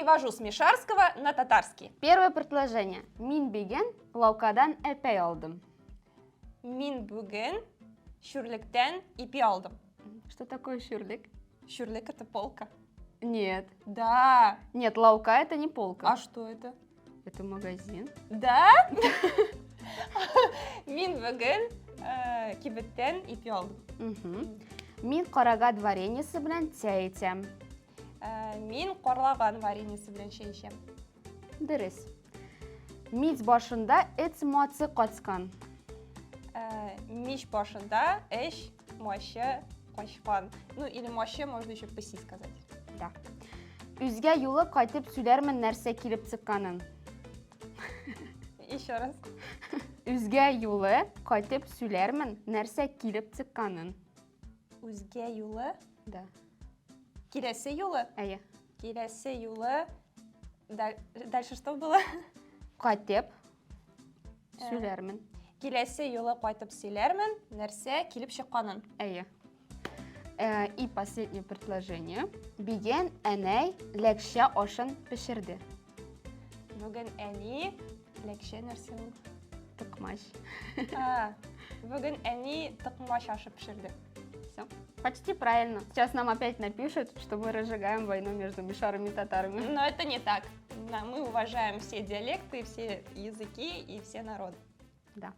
Перевожу с мишарского на татарский. Первое предложение. Мин биген лаукадан эпей алдым. Мин бүгін шүрліктен ипи алдым. Что такое шурлик? Шүрлік это полка. Нет. Да. Нет, лаука это не полка. А что это? Это магазин. Да? Мин бүгін кибеттен ипи алдым. Мгм. Мин карагат вареньесі белән чәй ичәм. Мин қорлаған вареньесі белән чәй ичәм. Дөрес. Мич башында эт мацы качкан. Мич башында эш машы качкан. Ну или машы можно еще пыси сказать. Да. Үзгә юлы кайтып сөйләрмен нәрсә килеп чыкканын. Еще раз. Үзгә юлы кайтып сөйләрмен нәрсә килеп чыкканын. Үзгә юлы. Да. Киләсе юлы. Әйе. Киләсе юлы. Дальше что было? Кайтып сөйләрмен. Киләсе юлы кайтып сөйләрмен, нәрсә килеп чыкканын. Әйе. И последнее предложение. Биген әнәй ләкшә ашын пешерде. Бүген әни ләкшә нәрсә ул? Тыкмаш. Бүген әни тыкмаш ашып пешерде. Все. Почти правильно. Сейчас нам опять напишут, что мы разжигаем войну между мишарами и татарами. Но это не так. Мы уважаем все диалекты, все языки и все народы. Да.